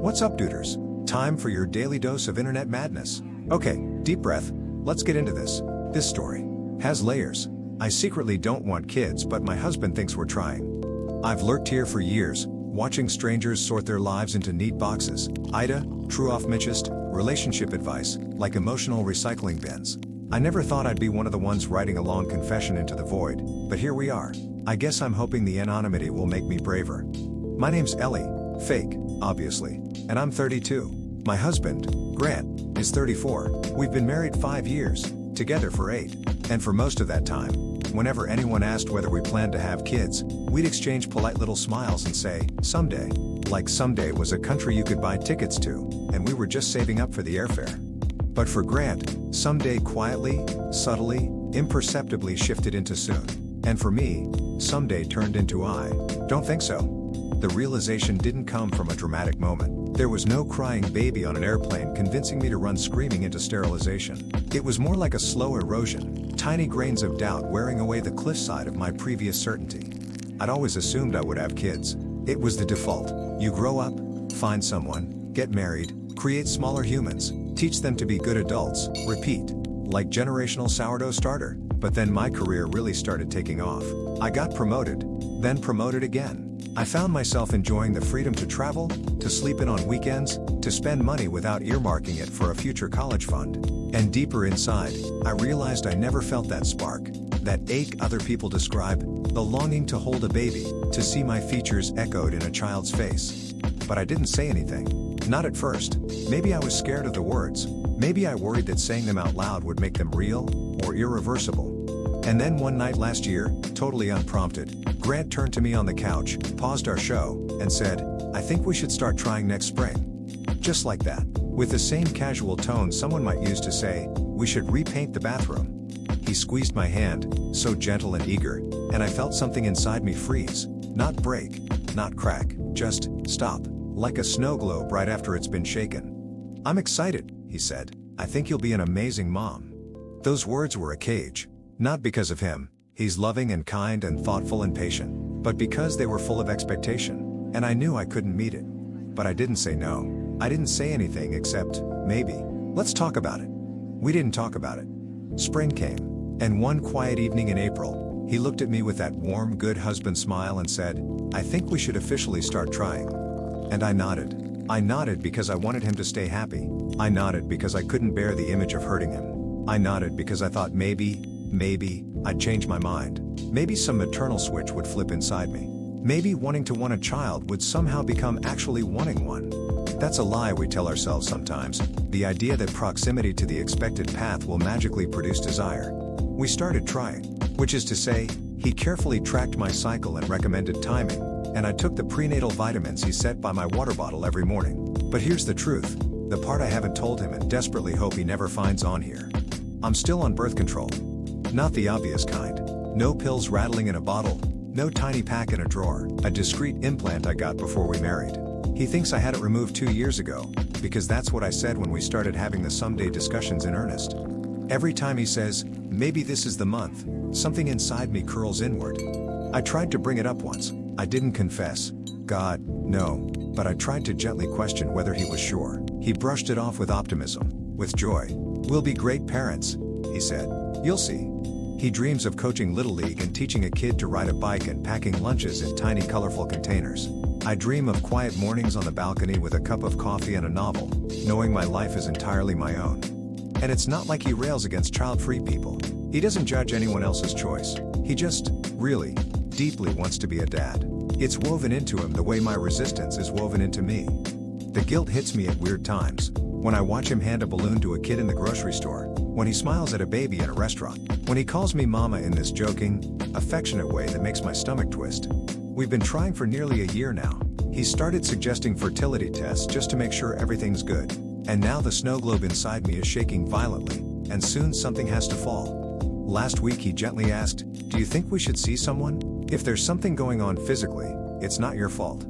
What's up, duders? Time for your daily dose of internet madness. Okay, deep breath. Let's get into this. This story has layers. I secretly don't want kids, but my husband thinks we're trying. I've lurked here for years, watching strangers sort their lives into neat boxes. Ida, true OffMyChest, relationship advice, like emotional recycling bins. I never thought I'd be one of the ones writing a long confession into the void, but here we are. I guess I'm hoping the anonymity will make me braver. My name's Ellie, fake, obviously, and I'm 32. My husband, Grant, is 34. We've been married 5 years, together for 8, and for most of that time, whenever anyone asked whether we planned to have kids, we'd exchange polite little smiles and say, someday. Like someday was a country you could buy tickets to, and we were just saving up for the airfare. But for Grant, someday quietly, subtly, imperceptibly shifted into soon. And for me, someday turned into I don't think so. The realization didn't come from a dramatic moment. There was no crying baby on an airplane convincing me to run screaming into sterilization. It was more like a slow erosion, tiny grains of doubt wearing away the cliffside of my previous certainty. I'd always assumed I would have kids. It was the default. You grow up, find someone, get married, create smaller humans, teach them to be good adults, repeat. Like generational sourdough starter. But then my career really started taking off. I got promoted, then promoted again. I found myself enjoying the freedom to travel, to sleep in on weekends, to spend money without earmarking it for a future college fund. And deeper inside, I realized I never felt that spark, that ache other people describe, the longing to hold a baby, to see my features echoed in a child's face. But I didn't say anything. Not at first. Maybe I was scared of the words. Maybe I worried that saying them out loud would make them real or irreversible. And then one night last year, totally unprompted, Grant turned to me on the couch, paused our show, and said, I think we should start trying next spring. Just like that, with the same casual tone someone might use to say, we should repaint the bathroom. He squeezed my hand, so gentle and eager, and I felt something inside me freeze, not break, not crack, just stop, like a snow globe right after it's been shaken. I'm excited, he said. I think you'll be an amazing mom. Those words were a cage. Not because of him, he's loving and kind and thoughtful and patient, but because they were full of expectation, and I knew I couldn't meet it. But I didn't say no. I didn't say anything except, maybe. Let's talk about it. We didn't talk about it. Spring came, and one quiet evening in April, he looked at me with that warm, good husband smile and said, I think we should officially start trying. And I nodded. I nodded because I wanted him to stay happy. I nodded because I couldn't bear the image of hurting him. I nodded because I thought maybe, I'd change my mind. Maybe some maternal switch would flip inside me. Maybe wanting to want a child would somehow become actually wanting one. That's a lie we tell ourselves sometimes, the idea that proximity to the expected path will magically produce desire. We started trying, which is to say, he carefully tracked my cycle and recommended timing, and I took the prenatal vitamins he set by my water bottle every morning. But here's the truth, the part I haven't told him and desperately hope he never finds on here. I'm still on birth control. Not the obvious kind. No pills rattling in a bottle, no tiny pack in a drawer, a discreet implant I got before we married. He thinks I had it removed 2 years ago, because that's what I said when we started having the someday discussions in earnest. Every time he says, maybe this is the month, something inside me curls inward. I tried to bring it up once. I didn't confess. God, no. But I tried to gently question whether he was sure. He brushed it off with optimism, with joy. We'll be great parents, he said. You'll see. He dreams of coaching Little League and teaching a kid to ride a bike and packing lunches in tiny colorful containers. I dream of quiet mornings on the balcony with a cup of coffee and a novel, knowing my life is entirely my own. And it's not like he rails against child-free people. He doesn't judge anyone else's choice. He just, really, deeply wants to be a dad. It's woven into him the way my resistance is woven into me. The guilt hits me at weird times. When I watch him hand a balloon to a kid in the grocery store, when he smiles at a baby in a restaurant, when he calls me mama in this joking, affectionate way that makes my stomach twist. We've been trying for nearly a year now. He started suggesting fertility tests just to make sure everything's good. And now the snow globe inside me is shaking violently, and soon something has to fall. Last week he gently asked, do you think we should see someone? If there's something going on physically, it's not your fault.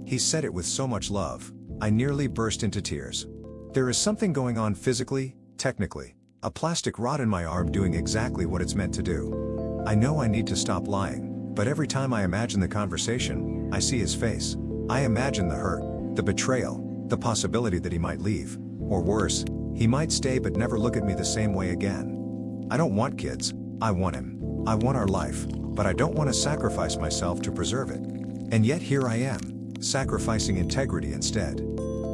He said it with so much love. I nearly burst into tears. There is something going on physically, technically. A plastic rod in my arm doing exactly what it's meant to do. I know I need to stop lying, but every time I imagine the conversation, I see his face. I imagine the hurt, the betrayal, The possibility that he might leave. Or worse, he might stay but never look at me the same way again. I don't want kids, I want him. I want our life, but I don't want to sacrifice myself to preserve it. And yet here I am, sacrificing integrity instead.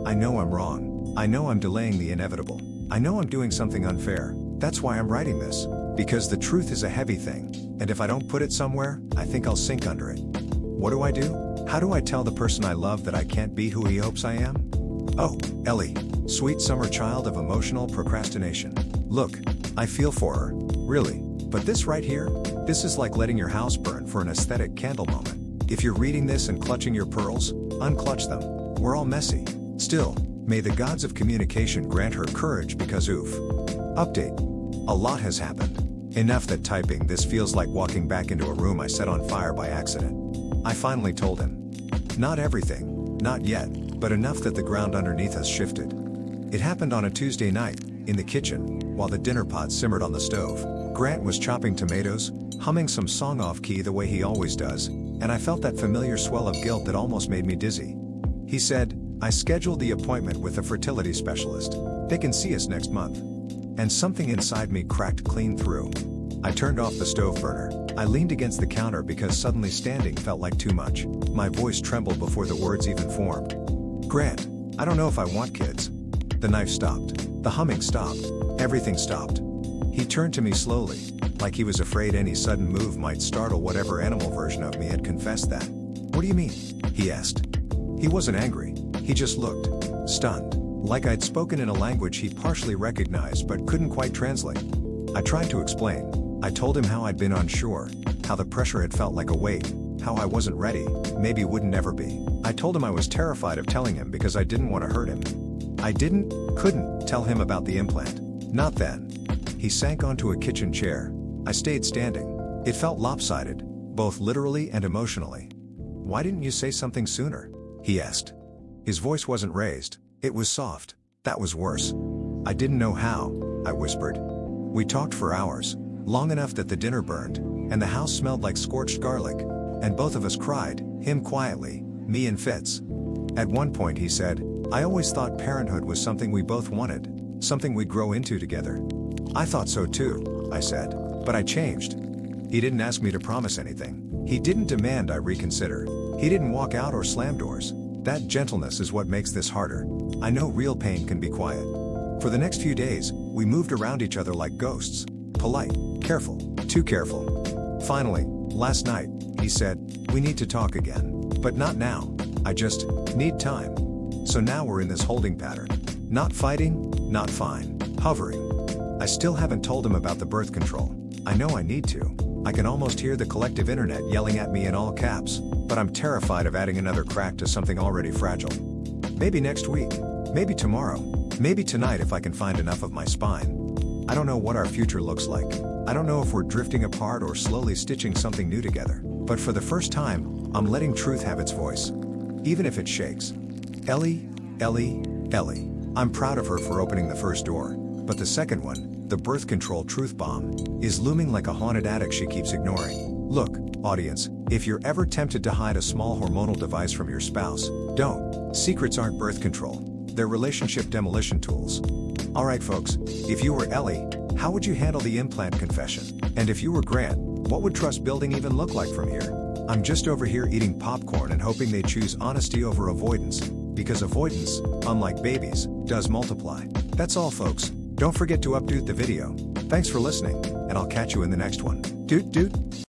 I know I'm wrong. I know I'm delaying the inevitable. I know I'm doing something unfair. That's why I'm writing this. Because the truth is a heavy thing, and if I don't put it somewhere, I think I'll sink under it. What do I do? How do I tell the person I love that I can't be who he hopes I am? Oh, Ellie, sweet summer child of emotional procrastination. Look, I feel for her, really. But this right here, this is like letting your house burn for an aesthetic candle moment. If you're reading this and clutching your pearls, unclutch them. We're all messy. Still, may the gods of communication grant her courage because oof. Update. A lot has happened. Enough that typing this feels like walking back into a room I set on fire by accident. I finally told him. Not everything, not yet, but enough that the ground underneath us shifted. It happened on a Tuesday night, in the kitchen, while the dinner pot simmered on the stove. Grant was chopping tomatoes, humming some song off-key the way he always does, and I felt that familiar swell of guilt that almost made me dizzy. He said, I scheduled the appointment with a fertility specialist. They can see us next month. And something inside me cracked clean through. I turned off the stove burner. I leaned against the counter because suddenly standing felt like too much. My voice trembled before the words even formed. Grant, I don't know if I want kids. The knife stopped. The humming stopped. Everything stopped. He turned to me slowly, like he was afraid any sudden move might startle whatever animal version of me had confessed that. What do you mean? He asked. He wasn't angry. He just looked stunned, like I'd spoken in a language he partially recognized but couldn't quite translate. I tried to explain. I told him how I'd been unsure, how the pressure had felt like a weight, how I wasn't ready, maybe wouldn't ever be. I told him I was terrified of telling him because I didn't want to hurt him. I couldn't tell him about the implant. Not then. He sank onto a kitchen chair. I stayed standing. It felt lopsided, both literally and emotionally. Why didn't you say something sooner? He asked. His voice wasn't raised. It was soft. That was worse. I didn't know how, I whispered. We talked for hours, long enough that the dinner burned, and the house smelled like scorched garlic, and both of us cried, him quietly, me in fits. At one point he said, I always thought parenthood was something we both wanted, something we'd grow into together. I thought so too, I said, but I changed. He didn't ask me to promise anything. He didn't demand I reconsider. He didn't walk out or slam doors. That gentleness is what makes this harder. I know real pain can be quiet. For the next few days, we moved around each other like ghosts. Polite, careful, too careful. Finally, last night, he said, we need to talk again. But not now. I just need time. So now we're in this holding pattern. Not fighting, not fine, hovering. I still haven't told him about the birth control. I know I need to. I can almost hear the collective internet yelling at me in all caps, but I'm terrified of adding another crack to something already fragile. Maybe next week, maybe tomorrow, maybe tonight if I can find enough of my spine. I don't know what our future looks like. I don't know if we're drifting apart or slowly stitching something new together. But for the first time, I'm letting truth have its voice. Even if it shakes. Ellie. I'm proud of her for opening the first door. But the second one, the birth control truth bomb, is looming like a haunted attic she keeps ignoring. Look, audience, if you're ever tempted to hide a small hormonal device from your spouse, don't. Secrets aren't birth control. They're relationship demolition tools. Alright folks, if you were Ellie, how would you handle the implant confession? And if you were Grant, what would trust building even look like from here? I'm just over here eating popcorn and hoping they choose honesty over avoidance, because avoidance, unlike babies, does multiply. That's all folks. Don't forget to update the video. Thanks for listening, and I'll catch you in the next one. Doot doot.